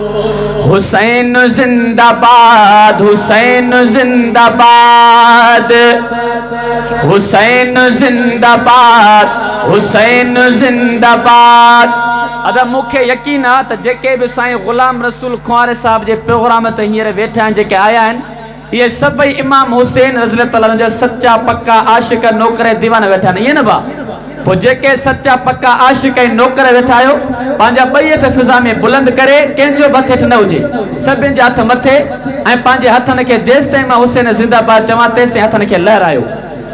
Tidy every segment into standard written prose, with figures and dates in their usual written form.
हुसैन जिंदाबाद, हुसैन जिंदाबाद, हुसैन जिंदाबाद, हुसैन जिंदाबाद। अदा मूंखे यकीन आहे त जेके बि साईं ग़ुलाम रसूल खुआरे साहब जे प्रोग्राम ते हींअर वेठा आहिनि, जेके आया आहिनि, ये सभई इमाम हुसैन रज़ी अल्लाह ताला जा सच्चा पक्का आशिक नौकर दीवाना वेठा आहिनि, ईअं न बा? पोइ जेके सच्चा पक्का आशिक ऐं नौकर वेठा आहियो, पंहिंजा ॿई हथ फिज़ा में बुलंद करे, कंहिंजो बि हथ हेठि न हुजे, सभिनि जा हथ मथे, ऐं पंहिंजे हथनि खे जेसिताईं मां हुसैन जिंदाबाद चवां तेसिताईं हथनि खे लहरायो।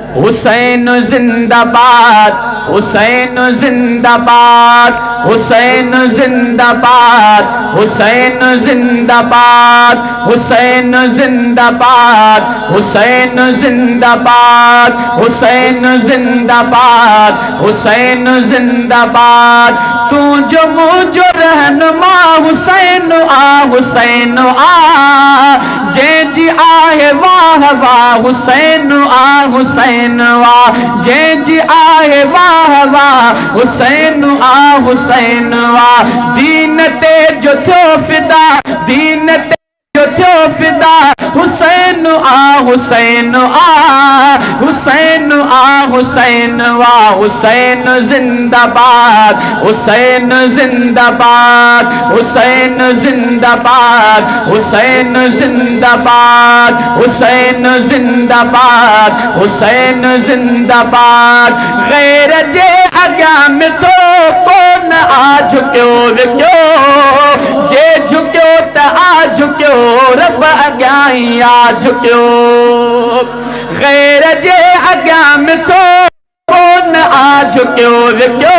हुसैन जिंदाबाद, हुसैन जिंदाबाद, हुसैन जिंदाबाद, हुसैन जिंदाबाद, हुसैन जिंदाबाद, हुसैन जिंदाबाद, हुसैन जिंदाबाद, हुसैन जिंदाबाद। तू जो मुझो रहनुमा हुसैन आ, हुसैन आ, जंहिंजी आहे वाह वाह हुसैन आ, हुसैन आ, जंहिंजी आहे वाह वाह हुसैन आ, हुसैन आ। दीन ते जो थियो फिदा, दीन ते जो थियो फिदा, हुसैन आ, हुसैन आ, हुसैन आ, हुसैन आ। हुसैन जिंदाबाद, हुसैन जिंदाबाद, हुसैन जिंदाबाद, हुसैन जिंदाबाद, हुसैन जिंदाबाद, हुसैन जिंदाबाद। गैर जे अॻियां मिठो कोन आ झुकियो विकियो, जे झुकियो त आ झुकियो, रब अॻियां ई आ झुकियो। गैर जे अॻियां मिठो कोन आ झुकियो विकियो,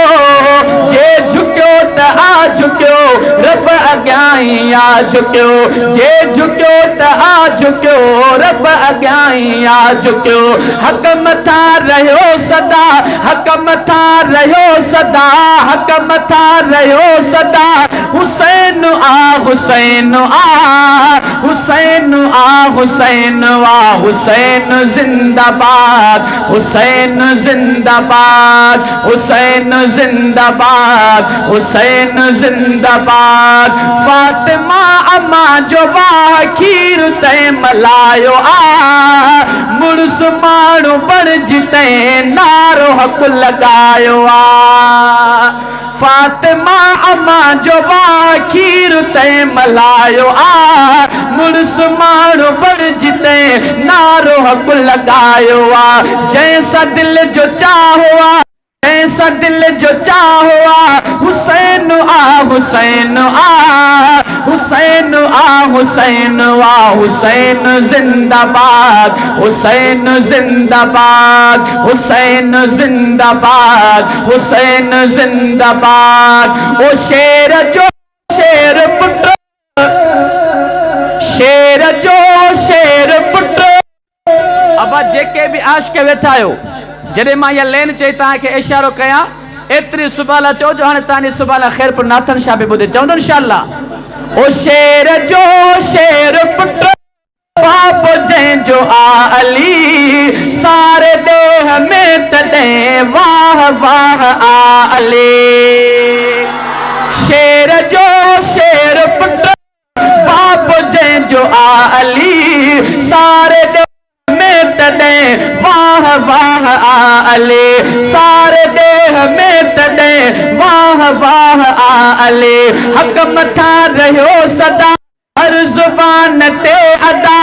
जे झुकियो त आ झुकियो, रब अॻियां ई आ झुकियो, जे झुकियो त आ झुकियो, रब अॻियां ई आ झुकियो। हक़ मथां रहियो सदा, हक़ मथां रहियो सदा, हक़ मथां रहियो सदा। हुसैन आ, हुसैन आ, हुसैन आ, हुसैन आ। हुसैन जिंदाबाद, हुसैन जिंदाबाद, हुसैन जिंदाबाद, हुसैन जिंदाबाद। फातिमा अम्मा जो वाह खीर तैं मलायो आ, मुड़ुस माण्हू बणिजी तैं नारो हक़ लॻायो आ। फातिमा अम्मा जो वाह खीर तैं मलायो आ, मुड़ुस माण्हू बणिजी तैं नारो हक़ लॻायो आ। जंहिंसां दिलि जो चाहो आ, जंहिंसां दिलि जो चाहो आ, हुसैन आ, हुसैन आ, हुसैन आ, हुसैन आ। हुसैन जिंदाबाद, हुसैन जिंदाबाद, हुसैन जिंदाबाद, हुसैन जिंदाबाद। ओ शेर जो शेर पुट, शेर जो शेर पुट। अब जेके भी आशिक वेठा आहियो, जॾहिं मां इहा लेन चई तव्हांखे इशारो कयां, एतिरी सुभाला चओ, हाणे तव्हांजी सुभाला ख़ैरपुर नाथन शाह बि ॿुधे चवंदो इंशाअल्लाह। ओ शेर जो शेर पुट, बाप जंहिंजो आ अली, सारे देह में तॾहिं वाह वाह आ अली। शेर जो शेर पुट, बाप जंहिंजो आ अली, सारे देह में तॾहिं वाह वाह आ अली, सारे देह में तॾहिं वाह वाह आ अली। हक़ मथां रहियो सदा, हर ज़ुबान ते अदा।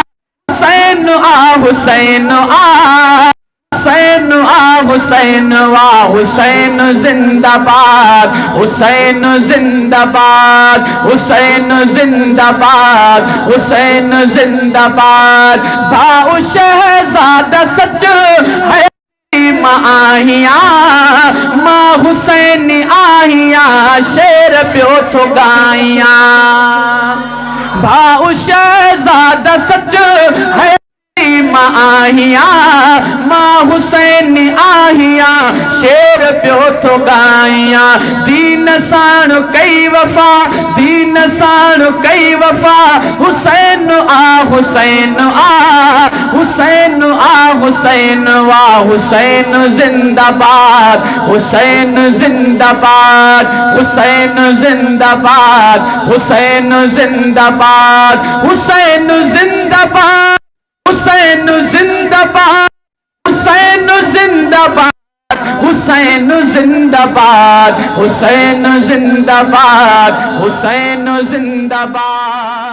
हुसैन आ, हुसैन आ, हुसैन आ, हुसैन आ। हुसैन जिंदाबाद, हुसैन जिंदाबाद, हुसैन जिंदाबाद, हुसैन जिंदाबाद। भाऊ शहजादा सच है मां आहियां, मां हुसैन आहियां, शेर पियो थो ॻायां। भाऊ शहजादा सच है मां आहियां, मां हुसैन आहियां, शेर पियो थो ॻायां। दीन साण कई वफ़ा, दीन न साणु कई वफा हुसैन आ हुसैन आ हुसैन आ हुसैन वा हुसैन जिंदाबाद हुसैन जिंदाबाद हुसैन जिंदाबाद हुसैन जिंदाबाद हुसैन जिंदाबाद हुसैन जिंदाबाद हुसैन जिंदाबाद हुसैन जिंदाबाद हुसैन जिंदाबाद हुसैन जिंदाबाद।